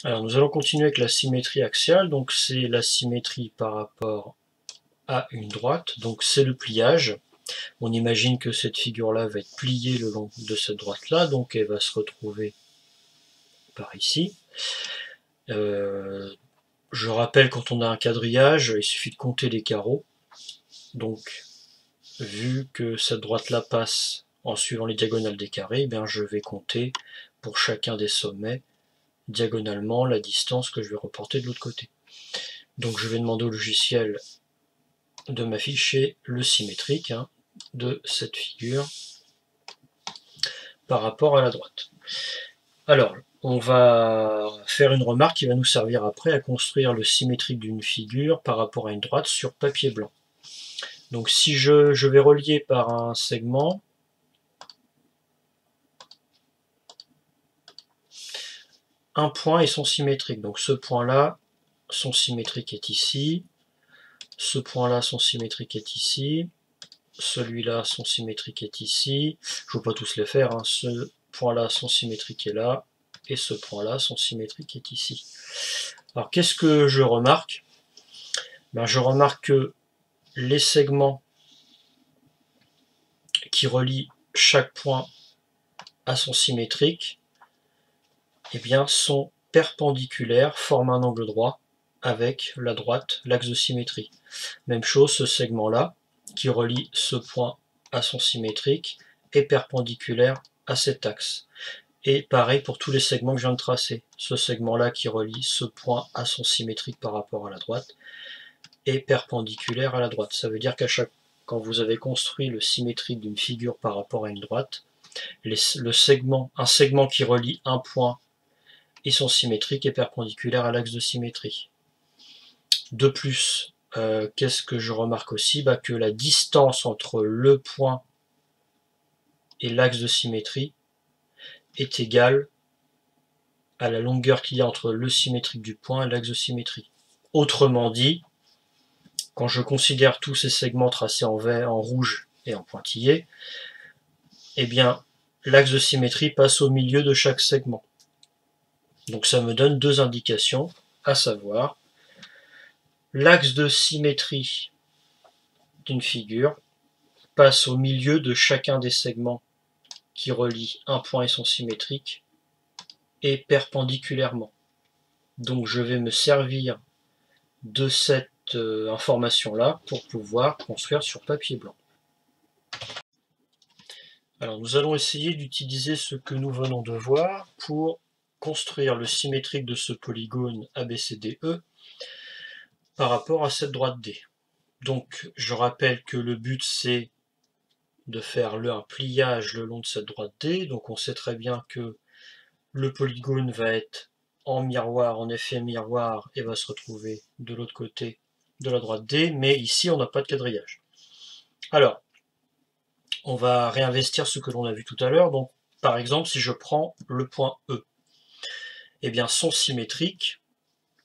Alors nous allons continuer avec la symétrie axiale, donc c'est la symétrie par rapport à une droite, donc c'est le pliage. On imagine que cette figure-là va être pliée le long de cette droite-là, donc elle va se retrouver par ici. Je rappelle, quand on a un quadrillage, il suffit de compter les carreaux. Donc, vu que cette droite-là passe en suivant les diagonales des carrés, eh bien, je vais compter pour chacun des sommets diagonalement la distance que je vais reporter de l'autre côté. Donc je vais demander au logiciel de m'afficher le symétrique de cette figure par rapport à la droite. Alors, on va faire une remarque qui va nous servir après à construire le symétrique d'une figure par rapport à une droite sur papier blanc. Donc si je vais relier par un segment, un point et son symétrique. Donc ce point-là, son symétrique est ici. Ce point-là, son symétrique est ici. Celui-là, son symétrique est ici. Je ne vais pas tous les faire. Ce point-là, son symétrique est là. Et ce point-là, son symétrique est ici. Alors qu'est-ce que je remarque? Je remarque que les segments qui relient chaque point à son symétrique sont perpendiculaires, forment un angle droit avec la droite, l'axe de symétrie. Même chose, ce segment-là, qui relie ce point à son symétrique, est perpendiculaire à cet axe. Et pareil pour tous les segments que je viens de tracer. Ce segment-là qui relie ce point à son symétrique par rapport à la droite est perpendiculaire à la droite. Ça veut dire quand vous avez construit le symétrique d'une figure par rapport à une droite, un segment qui relie un point et son symétrique est perpendiculaire à l'axe de symétrie. De plus, qu'est-ce que je remarque aussi? Que la distance entre le point et l'axe de symétrie est égale à la longueur qu'il y a entre le symétrique du point et l'axe de symétrie. Autrement dit, quand je considère tous ces segments tracés en vert, en rouge et en pointillé, l'axe de symétrie passe au milieu de chaque segment. Donc ça me donne deux indications, à savoir l'axe de symétrie d'une figure passe au milieu de chacun des segments qui relient un point et son symétrique et perpendiculairement. Donc je vais me servir de cette information-là pour pouvoir construire sur papier blanc. Alors nous allons essayer d'utiliser ce que nous venons de voir pour construire le symétrique de ce polygone ABCDE par rapport à cette droite D. Donc je rappelle que le but c'est de faire un pliage le long de cette droite D. Donc on sait très bien que le polygone va être en miroir, en effet miroir, et va se retrouver de l'autre côté de la droite D, mais ici on n'a pas de quadrillage. Alors, on va réinvestir ce que l'on a vu tout à l'heure. Donc, par exemple, si je prends le point E, son symétrique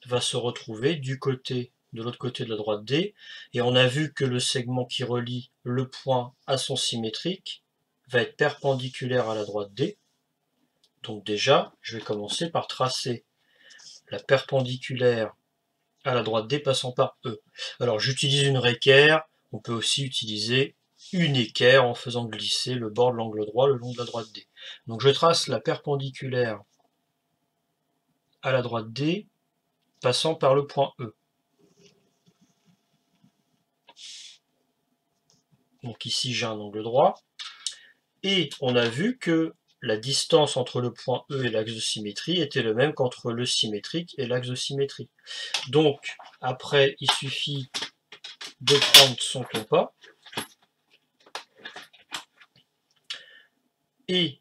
va se retrouver de l'autre côté de la droite D, et on a vu que le segment qui relie le point à son symétrique va être perpendiculaire à la droite D. Donc déjà, je vais commencer par tracer la perpendiculaire à la droite D passant par E. Alors j'utilise une réquerre, on peut aussi utiliser une équerre en faisant glisser le bord de l'angle droit le long de la droite D. Donc je trace la perpendiculaire à la droite D passant par le point E. Donc ici j'ai un angle droit, et on a vu que la distance entre le point E et l'axe de symétrie était le même qu'entre le symétrique et l'axe de symétrie. Donc après il suffit de prendre son compas et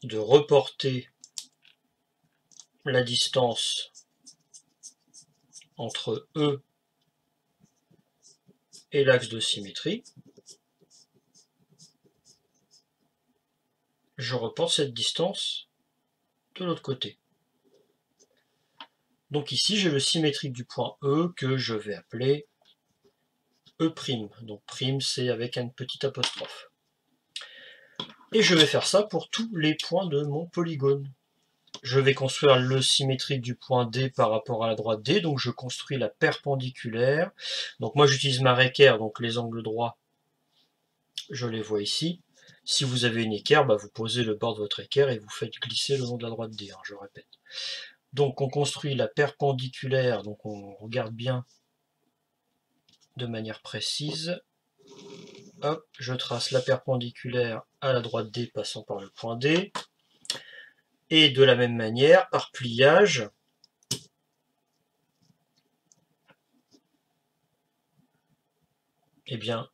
de reporter la distance entre E et l'axe de symétrie. Je reporte cette distance de l'autre côté. Donc ici j'ai le symétrique du point E que je vais appeler E'. Donc prime c'est avec une petite apostrophe. Et je vais faire ça pour tous les points de mon polygone. je vais construire le symétrique du point D par rapport à la droite D, donc je construis la perpendiculaire. Donc moi j'utilise ma équerre, donc les angles droits, je les vois ici. Si vous avez une équerre, bah vous posez le bord de votre équerre et vous faites glisser le long de la droite D, hein, je répète. Donc on construit la perpendiculaire, donc on regarde bien de manière précise. Hop, je trace la perpendiculaire à la droite D passant par le point D. Et de la même manière, par pliage, eh bien,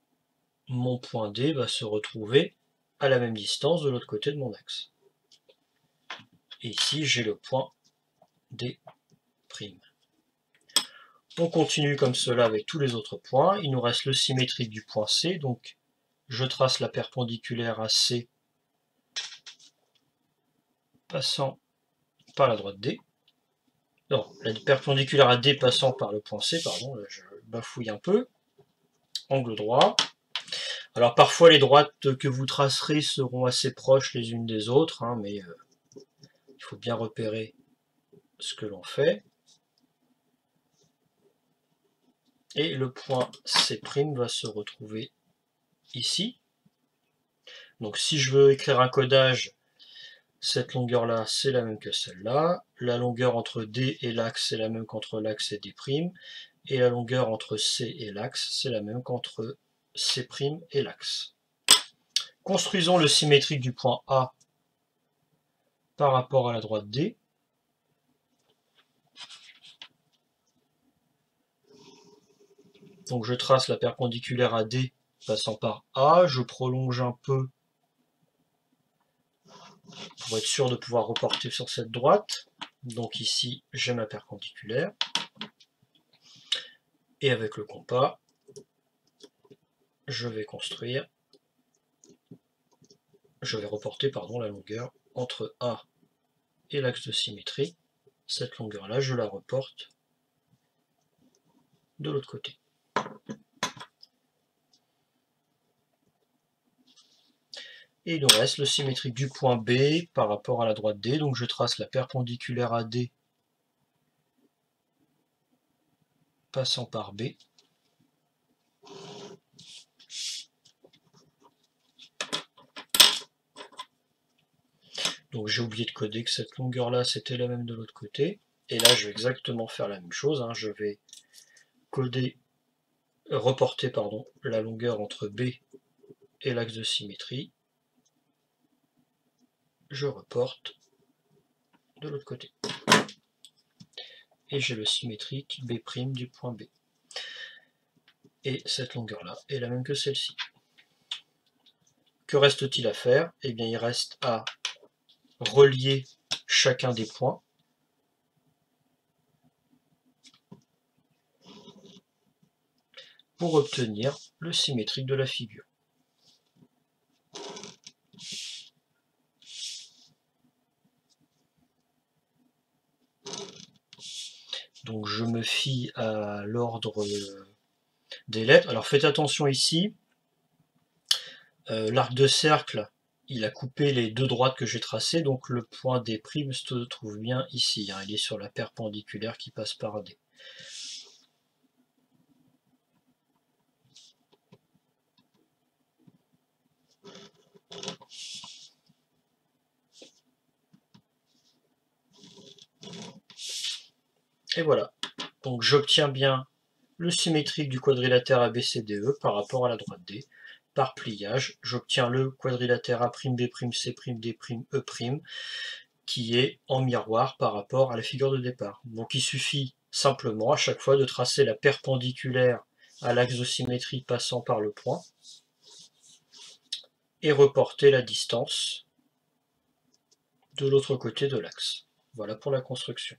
mon point D va se retrouver à la même distance de l'autre côté de mon axe. Et ici, j'ai le point D'. On continue comme cela avec tous les autres points. Il nous reste le symétrique du point C, donc je trace la perpendiculaire à C passant par la droite D. Non, la perpendiculaire à D passant par le point C, pardon, là je bafouille un peu. Angle droit. Alors parfois les droites que vous tracerez seront assez proches les unes des autres, hein, mais il faut bien repérer ce que l'on fait. Et le point C' va se retrouver ici. Donc si je veux écrire un codage, cette longueur-là, c'est la même que celle-là. La longueur entre D et l'axe, c'est la même qu'entre l'axe et D'. Et la longueur entre C et l'axe, c'est la même qu'entre C' et l'axe. Construisons le symétrique du point A par rapport à la droite D. Donc je trace la perpendiculaire à D passant par A, je prolonge un peu pour être sûr de pouvoir reporter sur cette droite. Donc ici, j'ai ma perpendiculaire. Et avec le compas, je vais construire, je vais reporter la longueur entre A et l'axe de symétrie. Cette longueur-là, je la reporte de l'autre côté. Et il nous reste le symétrique du point B par rapport à la droite D. Donc je trace la perpendiculaire à D passant par B. Donc j'ai oublié de coder que cette longueur-là, c'était la même de l'autre côté. Et là, je vais exactement faire la même chose, hein. Je vais coder, reporter la longueur entre B et l'axe de symétrie. Je reporte de l'autre côté. Et j'ai le symétrique B' du point B. Et cette longueur-là est la même que celle-ci. Que reste-t-il à faire? Eh bien, il reste à relier chacun des points. Pour obtenir le symétrique de la figure. Donc je me fie à l'ordre des lettres. Alors faites attention ici, l'arc de cercle, il a coupé les deux droites que j'ai tracées, donc le point D' se trouve bien ici, hein. Il est sur la perpendiculaire qui passe par D. Et voilà, donc j'obtiens bien le symétrique du quadrilatère ABCDE par rapport à la droite D. Par pliage, j'obtiens le quadrilatère A'B', C', D', E', qui est en miroir par rapport à la figure de départ. Donc il suffit simplement à chaque fois de tracer la perpendiculaire à l'axe de symétrie passant par le point et reporter la distance de l'autre côté de l'axe. Voilà pour la construction.